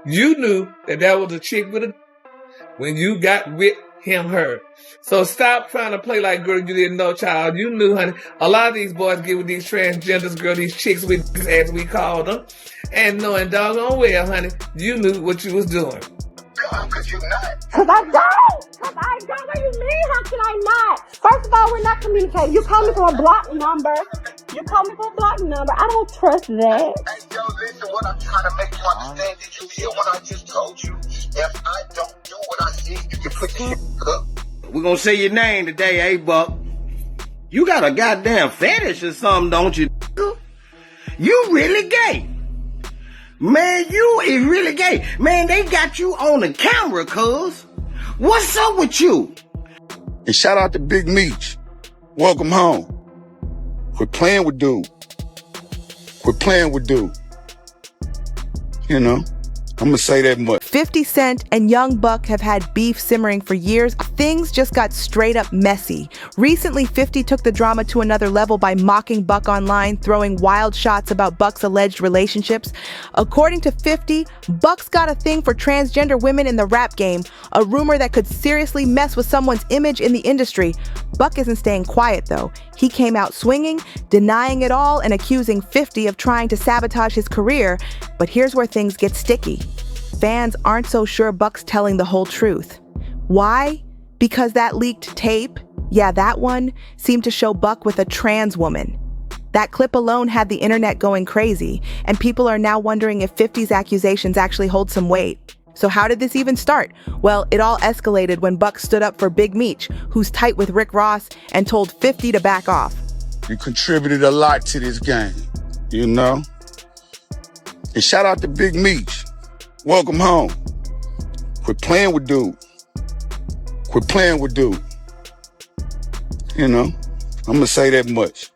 You knew that was a chick with a when you got with her. So stop trying to play like girl you didn't know, child. You knew, honey. A lot of these boys get with these transgenders, girl, these chicks with, as we call them, and knowing doggone well, honey, you knew what you was doing. Cause you're not. Cause I don't. What do you mean? How can I not? First of all, we're not communicating. You call me from a block number. I don't trust that. Hey, yo, listen, what I'm trying to make you understand, did you hear what I just told you? If I don't do what I said, you can put the shit up. We're gonna say your name today, eh, Buck? You got a goddamn fetish or something, don't you? You really gay. Man, you is really gay. Man, they got you on the camera, cuz. What's up with you? And shout out to Big Meech. Welcome home. Quit playing with dude. You know, I'm gonna say that much. 50 Cent and Young Buck have had beef simmering for years. Things just got straight up messy. Recently, 50 took the drama to another level by mocking Buck online, throwing wild shots about Buck's alleged relationships. According to 50, Buck's got a thing for transgender women in the rap game, a rumor that could seriously mess with someone's image in the industry. Buck isn't staying quiet, though. He came out swinging, denying it all, and accusing 50 of trying to sabotage his career. But here's where things get sticky. Fans aren't so sure Buck's telling the whole truth. Why? Because that leaked tape, yeah, that one, seemed to show Buck with a trans woman. That clip alone had the internet going crazy, and people are now wondering if 50's accusations actually hold some weight. So how did this even start? Well, it all escalated when Buck stood up for Big Meech, who's tight with Rick Ross, and told 50 to back off. You contributed a lot to this game, you know? And shout out to Big Meech. Welcome home. Quit playing with dude. You know, I'm gonna say that much.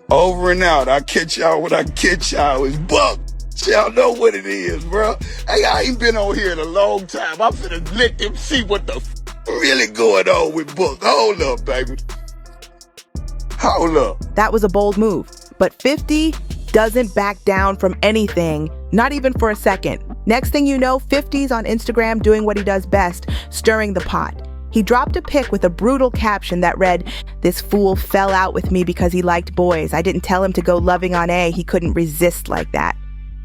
Over and out. I catch y'all when I catch y'all. It's Buck. Y'all know what it is, bro. Hey, I ain't been on here in a long time. I'm finna let them see what the really going on with Buck. Hold up, baby. Hold up. That was a bold move, but 50 doesn't back down from anything, not even for a second. Next thing you know, 50's on Instagram doing what he does best, stirring the pot. He dropped a pic with a brutal caption that read, "This fool fell out with me because he liked boys. I didn't tell him to go loving on A. He couldn't resist like that."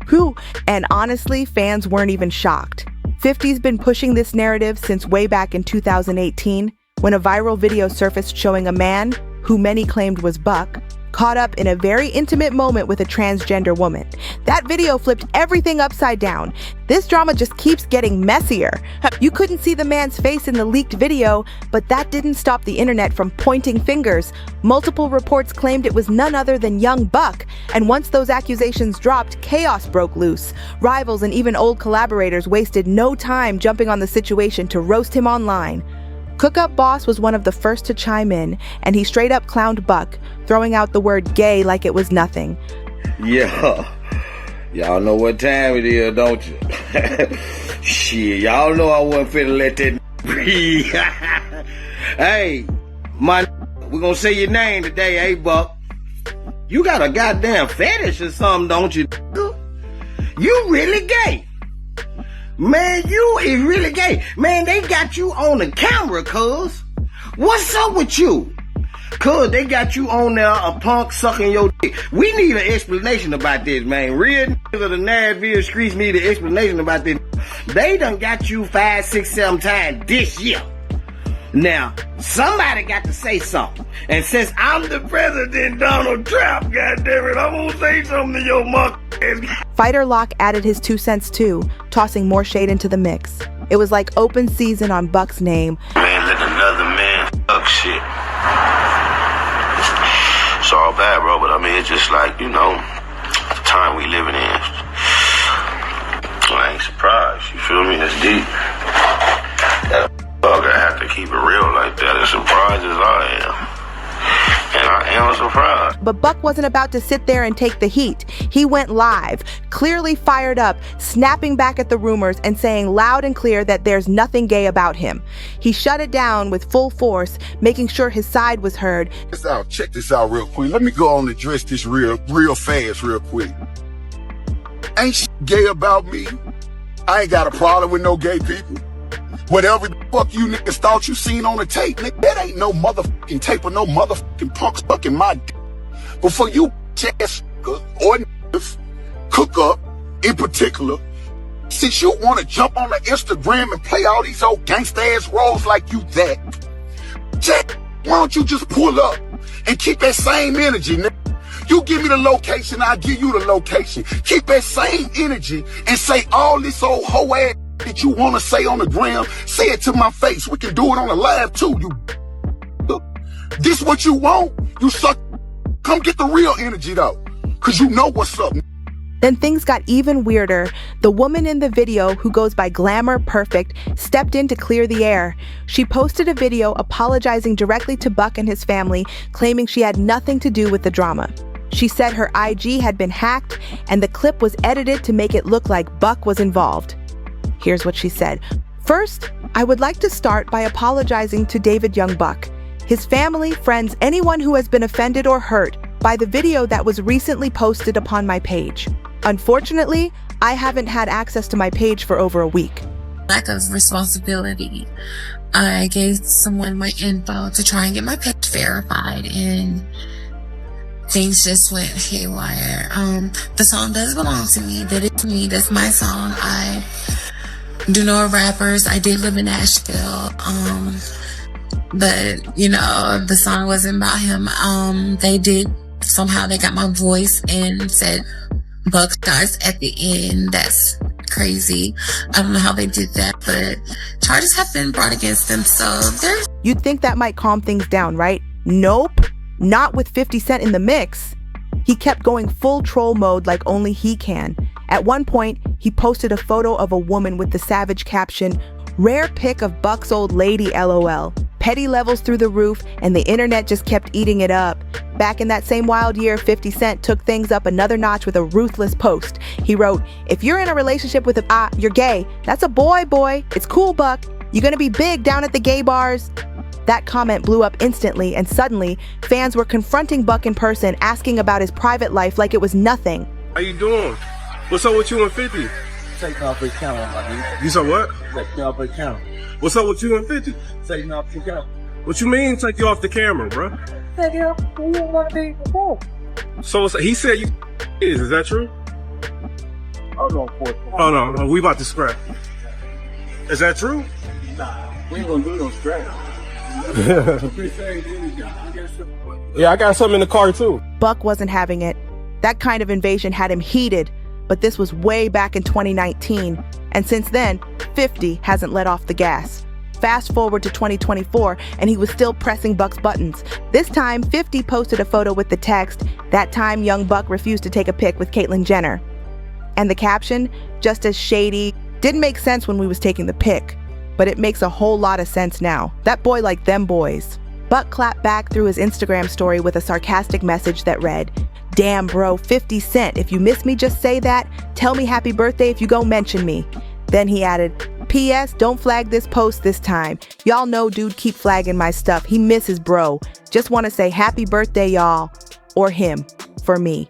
Whew. And honestly, fans weren't even shocked. 50's been pushing this narrative since way back in 2018, when a viral video surfaced showing a man, who many claimed was Buck, caught up in a very intimate moment with a transgender woman. That video flipped everything upside down. This drama just keeps getting messier. You couldn't see the man's face in the leaked video, but that didn't stop the internet from pointing fingers. Multiple reports claimed it was none other than Young Buck, and once those accusations dropped, chaos broke loose. Rivals and even old collaborators wasted no time jumping on the situation to roast him online. Cookup Boss was one of the first to chime in, and he straight up clowned Buck, throwing out the word gay like it was nothing. Yeah, y'all know what time it is, don't you? Shit, y'all know I wasn't finna let that breathe. Hey, we're gonna say your name today, eh, Buck? You got a goddamn fetish or something, don't you? You really gay. Man, you is really gay. Man, they got you on the camera, cuz. What's up with you? Cuz they got you on there, a punk sucking your dick. We need an explanation about this, man. Real niggas of the Nashville streets need an explanation about this. They done got you 5, 6, 7 times this year. Now, somebody got to say something. And since I'm the president, Donald Trump, goddammit, I'm gonna say something to your mother. Fighter Lock added his 2 cents too, tossing more shade into the mix. It was like open season on Buck's name. Man, let another man fuck shit. It's all bad, bro, but I mean, it's just like, you know, the time we living in. I ain't surprised, you feel me? It's deep. That fucker have to keep it real like that, as surprised as I am. And I am surprised. But Buck wasn't about to sit there and take the heat. He went live, clearly fired up, snapping back at the rumors and saying loud and clear that there's nothing gay about him. He shut it down with full force, making sure his side was heard. Check this out real quick. Let me go on and address this real fast real quick. Ain't shit gay about me. I ain't got a problem with no gay people. Whatever the fuck you niggas thought you seen on the tape, nigga, that ain't no motherfucking tape or no motherfucking punks fucking my dick. But for you ass or niggas, cook up in particular, since you want to jump on the Instagram and play all these old gangsta ass roles like you that, Jack, why don't you just pull up and keep that same energy, nigga? You give me the location, I'll give you the location. Keep that same energy and say all this old hoe ass that you want to say on the gram. Say it to my face. We can do it on the live too. You, this what you want? You suck. Come get the real energy though, cause you know what's up. Then things got even weirder. The woman in the video, who goes by Glamour Perfect, stepped in to clear the air. She posted a video apologizing directly to Buck and his family, claiming she had nothing to do with the drama. She said her IG had been hacked and the clip was edited to make it look like Buck was involved. Here's what she said. First, I would like to start by apologizing to David Young Buck, his family, friends, anyone who has been offended or hurt by the video that was recently posted upon my page. Unfortunately, I haven't had access to my page for over a week. Lack of responsibility. I gave someone my info to try and get my page verified, and things just went haywire. The song does belong to me. That is me. That's my song. I do know rappers. I did live in Nashville. But you know, the song wasn't about him. They got my voice and said Buck starts at the end. That's crazy. I don't know how they did that, but charges have been brought against them. So there's. You'd think that might calm things down, right? Nope. Not with 50 Cent in the mix. He kept going full troll mode like only he can. At one point, he posted a photo of a woman with the savage caption, "Rare pic of Buck's old lady, LOL." Petty levels through the roof, and the internet just kept eating it up. Back in that same wild year, 50 Cent took things up another notch with a ruthless post. He wrote, "If you're in a relationship with you're gay. That's a boy. It's cool, Buck. You're gonna be big down at the gay bars." That comment blew up instantly, and suddenly, fans were confronting Buck in person, asking about his private life like it was nothing. How you doing? What's up with you and 50? Taking off the account, my dude. You said what? Taking off the account. What's up with you and 50? Taking off the account. What you mean take you off the camera, bro? Taking off the account. So he said you is that true? Hold on, Oh no, we about to scrap. Is that true? Nah, we ain't gonna do no scrap. Yeah, I got something in the car too. Buck wasn't having it. That kind of invasion had him heated, but this was way back in 2019. And since then, 50 hasn't let off the gas. Fast forward to 2024, and he was still pressing Buck's buttons. This time, 50 posted a photo with the text, "That time young Buck refused to take a pic with Caitlyn Jenner." And the caption, just as shady, didn't make sense when we was taking the pic, but it makes a whole lot of sense now. That boy like them boys. Buck clapped back through his Instagram story with a sarcastic message that read, "Damn bro, 50 Cent, if you miss me just say that. Tell me happy birthday if you go mention me." Then he added, "P.S. don't flag this post this time. Y'all know dude keep flagging my stuff. He misses bro. Just want to say happy birthday y'all." Or him, for me.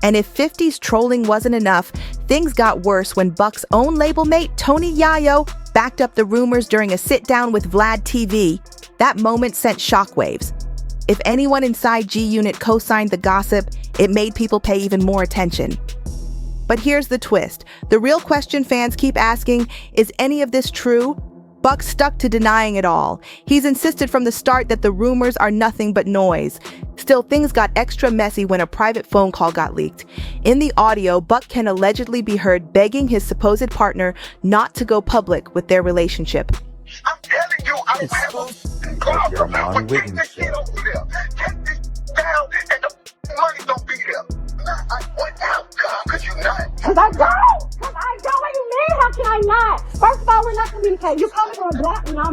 And if 50's trolling wasn't enough, things got worse when Buck's own label mate, Tony Yayo, backed up the rumors during a sit-down with Vlad TV. That moment sent shockwaves. If anyone inside G Unit co-signed the gossip, it made people pay even more attention. But here's the twist. The real question fans keep asking, is any of this true? Buck stuck to denying it all. He's insisted from the start that the rumors are nothing but noise. Still, things got extra messy when a private phone call got leaked. In the audio, Buck can allegedly be heard begging his supposed partner not to go public with their relationship. I'm telling you, I will God remember getting this shit over there. Take this down and the money don't be there. Nah, I went out, God, cause you not. Cause I don't. What do you mean? How can I not? First of all, we're not communicating. You call me from a block number.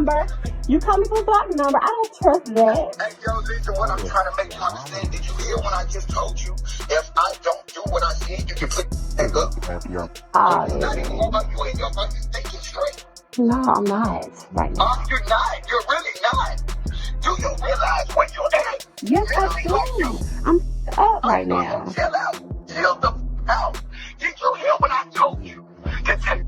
I don't trust that. Hey, yo, listen, what I'm trying to make you understand. Did you hear what I just told you? If I don't do what I said, you can put back up. Not anymore, but you ain't your fucking thinking straight. No, I'm not right now. Oh, you're not. You're really not. Do you realize where you're at? Yes, I do. I'm up right now. Chill out. Chill the f out. Did you hear what I told you? To take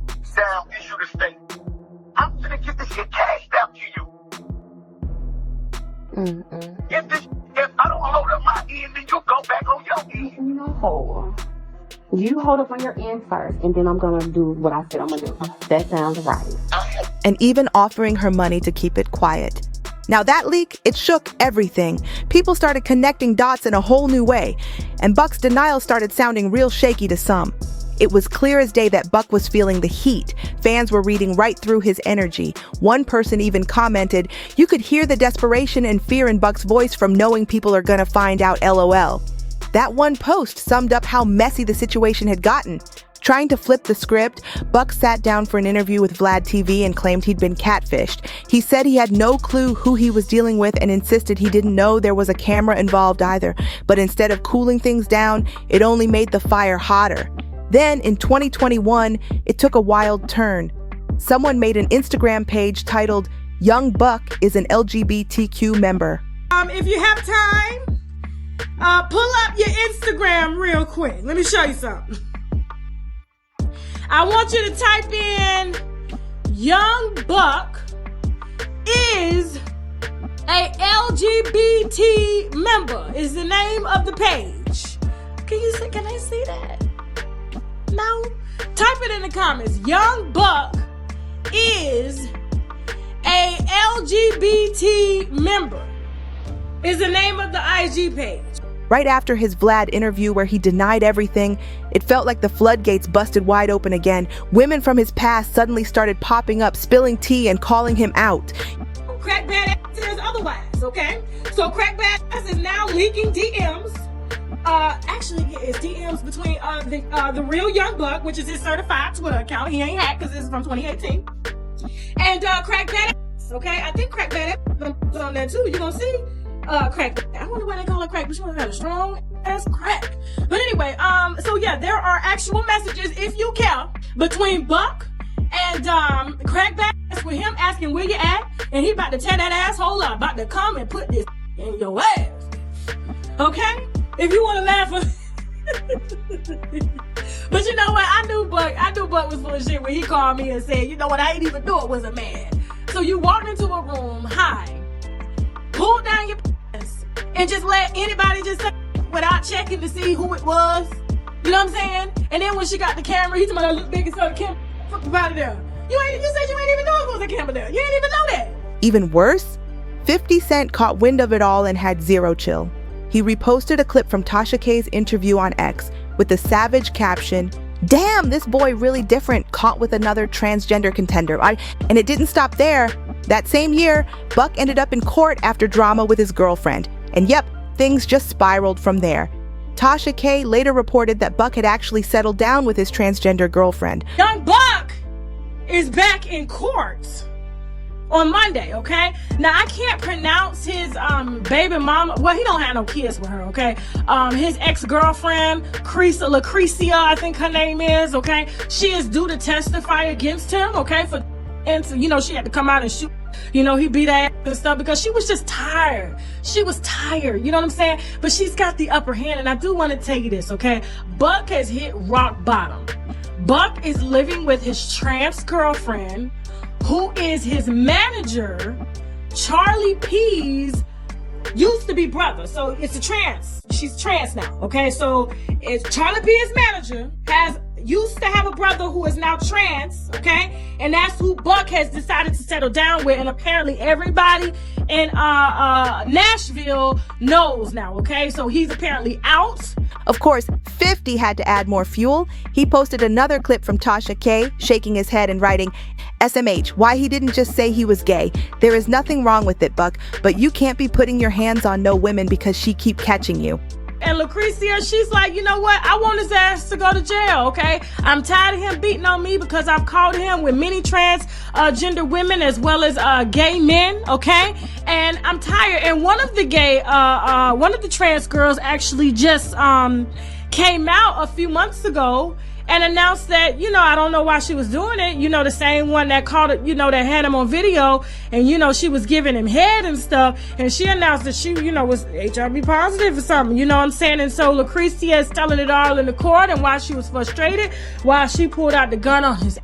If I don't hold up my end, then you go back on your end. No. You hold up on your end first, and then I'm gonna do what I said I'm gonna do. That sounds right. And even offering her money to keep it quiet. Now that leak, it shook everything. People started connecting dots in a whole new way, and Buck's denial started sounding real shaky to some. It was clear as day that Buck was feeling the heat. Fans were reading right through his energy. One person even commented, "You could hear the desperation and fear in Buck's voice from knowing people are gonna find out, LOL." That one post summed up how messy the situation had gotten. Trying to flip the script, Buck sat down for an interview with Vlad TV and claimed he'd been catfished. He said he had no clue who he was dealing with and insisted he didn't know there was a camera involved either. But instead of cooling things down, it only made the fire hotter. Then, in 2021, it took a wild turn. Someone made an Instagram page titled, "Young Buck is an LGBTQ member." If you have time, pull up your Instagram real quick. Let me show you something. I want you to type in "Young Buck is a LGBT member" is the name of the page. Can I see that? No? Type it in the comments. "Young Buck is a LGBT member" is the name of the IG page. Right after his Vlad interview where he denied everything, it felt like the floodgates busted wide open again. Women from his past suddenly started popping up, spilling tea and calling him out. Crack Badass says otherwise, okay? So Crack Badass is now leaking DMs. Actually, it's DMs between the real Young Buck, which is his certified Twitter account. He ain't hacked because this is from 2018. And Crack Badass, okay? I think Crack Badass is on there too. You gonna see? Crack. I wonder why they call it crack, but she must have a strong ass crack. But anyway, so yeah, there are actual messages, if you care, between Buck and Crack Badass with him asking where you at, and he about to tear that asshole up, about to come and put this in your ass. Okay? If you want to laugh, but you know what? I knew Buck was full of shit when he called me and said, "You know what? I ain't even know it was a man." So you walked into a room high, pulled down your pants, and just let anybody just say without checking to see who it was. You know what I'm saying? And then when she got the camera, he told me I look big and saw the camera. Fuck about it there. You said you ain't even know it was a camera there. You ain't even know that. Even worse, 50 Cent caught wind of it all and had zero chill. He reposted a clip from Tasha K's interview on X with the savage caption, "Damn, this boy really different, caught with another transgender contender." And it didn't stop there. That same year, Buck ended up in court after drama with his girlfriend. And yep, things just spiraled from there. Tasha K later reported that Buck had actually settled down with his transgender girlfriend. Young Buck is back in court on Monday, okay? Now, I can't pronounce his baby mama. Well, he don't have no kids with her, okay? His ex-girlfriend, Lucretia, I think her name is, okay? She is due to testify against him, okay? And so, she had to come out and shoot. He beat her ass and stuff because she was just tired. She was tired, you know what I'm saying? But she's got the upper hand, and I do want to tell you this, okay? Buck has hit rock bottom. Buck is living with his trans girlfriend, who is his manager. Charlie P's used to be brother, so it's a trans. She's trans now, okay? So it's Charlie P's manager used to have a brother who is now trans, okay? And that's who Buck has decided to settle down with, and apparently everybody in Nashville knows now, okay? So he's apparently out. Of course, 50 had to add more fuel. He posted another clip from Tasha K, shaking his head and writing, "SMH, why he didn't just say he was gay. There is nothing wrong with it, Buck, but you can't be putting your hands on no women because she keep catching you." And Lucretia, she's like, "You know what? I want his ass to go to jail, okay? I'm tired of him beating on me because I've caught him with many transgender women as well as gay men, okay? And I'm tired." And one of the trans girls actually just came out a few months ago and announced that, I don't know why she was doing it. The same one that caught it, that had him on video, and, she was giving him head and stuff. And she announced that she, was HIV positive or something, you know what I'm saying? And so Lucretia is telling it all in the court and why she was frustrated, why she pulled out the gun on his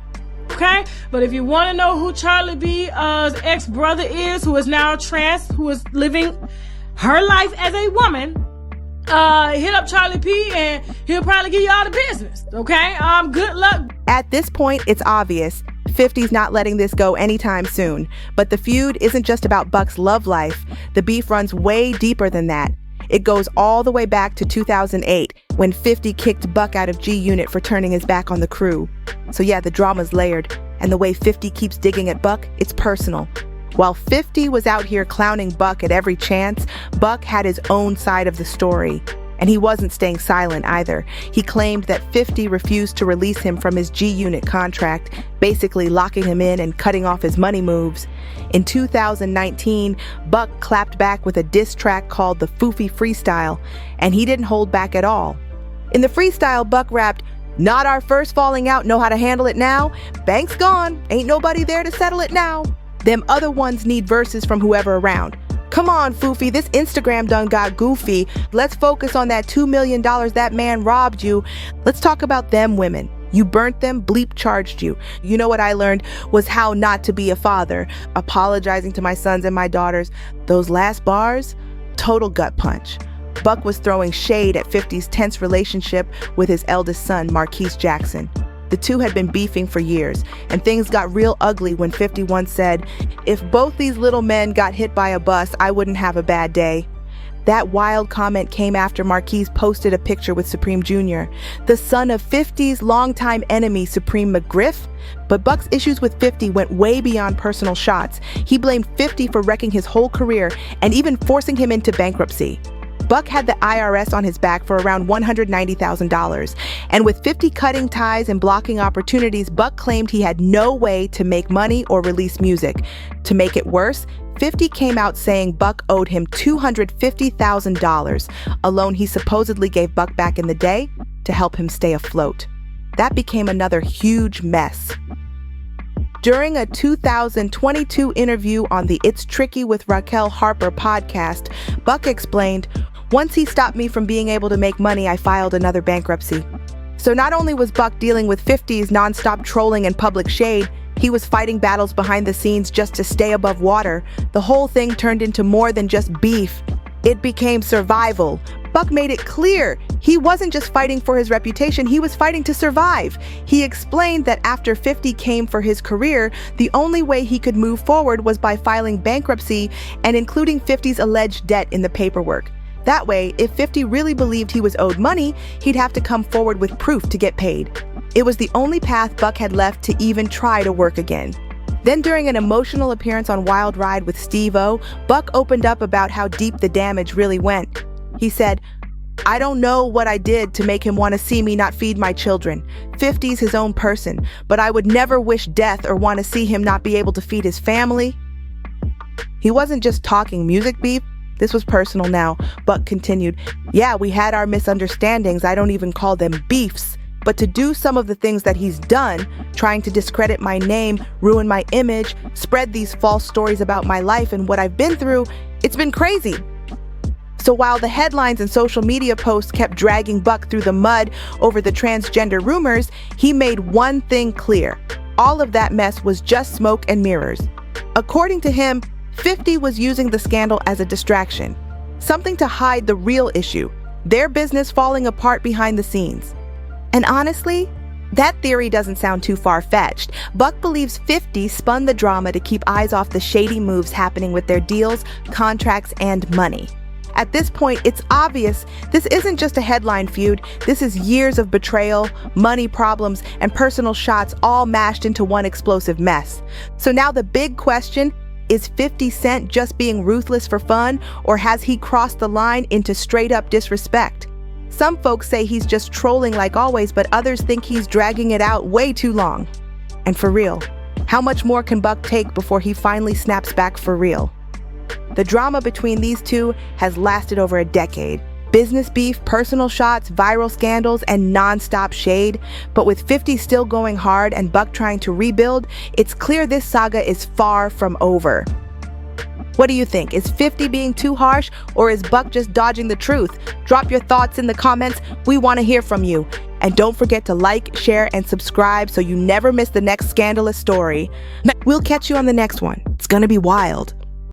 okay? But if you want to know who Charlie B's ex-brother is, who is now trans, who is living her life as a woman, hit up Charlie P and he'll probably give you all the business, okay? Good luck. At this point, it's obvious 50's not letting this go anytime soon. But the feud isn't just about Buck's love life. The beef runs way deeper than that. It goes all the way back to 2008 when 50 kicked Buck out of G Unit for turning his back on the crew. So yeah, the drama's layered. And the way 50 keeps digging at Buck, it's personal. While 50 was out here clowning Buck at every chance, Buck had his own side of the story. And he wasn't staying silent either. He claimed that 50 refused to release him from his G Unit contract, basically locking him in and cutting off his money moves. In 2019, Buck clapped back with a diss track called the Foofy Freestyle, and he didn't hold back at all. In the freestyle, Buck rapped, "Not our first falling out, know how to handle it now. Bank's gone, ain't nobody there to settle it now. Them other ones need verses from whoever around. Come on, Foofy, this Instagram done got goofy. Let's focus on that $2 million that man robbed you. Let's talk about them women. You burnt them, bleep charged you. You know what I learned was how not to be a father. Apologizing to my sons and my daughters. Those last bars, total gut punch." Buck was throwing shade at 50's tense relationship with his eldest son, Marquise Jackson. The two had been beefing for years, and things got real ugly when 50 once said, "If both these little men got hit by a bus, I wouldn't have a bad day." That wild comment came after Marquise posted a picture with Supreme Jr., the son of 50's longtime enemy, Supreme McGriff. But Buck's issues with 50 went way beyond personal shots. He blamed 50 for wrecking his whole career and even forcing him into bankruptcy. Buck had the IRS on his back for around $190,000. And with 50 cutting ties and blocking opportunities, Buck claimed he had no way to make money or release music. To make it worse, 50 came out saying Buck owed him $250,000, a loan he supposedly gave Buck back in the day to help him stay afloat. That became another huge mess. During a 2022 interview on the It's Tricky with Raquel Harper podcast, Buck explained, "Once he stopped me from being able to make money, I filed another bankruptcy." So not only was Buck dealing with 50's nonstop trolling and public shade, he was fighting battles behind the scenes just to stay above water. The whole thing turned into more than just beef. It became survival. Buck made it clear he wasn't just fighting for his reputation, he was fighting to survive. He explained that after 50 came for his career, the only way he could move forward was by filing bankruptcy and including 50's alleged debt in the paperwork. That way, if 50 really believed he was owed money, he'd have to come forward with proof to get paid. It was the only path Buck had left to even try to work again. Then during an emotional appearance on Wild Ride with Steve-O, Buck opened up about how deep the damage really went. He said, "I don't know what I did to make him want to see me not feed my children. 50's his own person, but I would never wish death or want to see him not be able to feed his family." He wasn't just talking music beef. This was personal now. Buck continued, "Yeah, we had our misunderstandings. I don't even call them beefs. But to do some of the things that he's done, trying to discredit my name, ruin my image, spread these false stories about my life and what I've been through, it's been crazy." So while the headlines and social media posts kept dragging Buck through the mud over the transgender rumors, he made one thing clear. All of that mess was just smoke and mirrors. According to him, 50 was using the scandal as a distraction, something to hide the real issue, their business falling apart behind the scenes. And honestly, that theory doesn't sound too far-fetched. Buck believes 50 spun the drama to keep eyes off the shady moves happening with their deals, contracts, and money. At this point, it's obvious this isn't just a headline feud. This is years of betrayal, money problems, and personal shots all mashed into one explosive mess. So now the big question, is 50 Cent just being ruthless for fun, or has he crossed the line into straight-up disrespect? Some folks say he's just trolling like always, but others think he's dragging it out way too long. And for real, how much more can Buck take before he finally snaps back for real? The drama between these two has lasted over a decade. Business beef, personal shots, viral scandals, and non-stop shade. But with 50 still going hard and Buck trying to rebuild, it's clear this saga is far from over. What do you think? Is 50 being too harsh, or is Buck just dodging the truth? Drop your thoughts in the comments. We want to hear from you. And don't forget to like, share, and subscribe so you never miss the next scandalous story. We'll catch you on the next one. It's gonna be wild.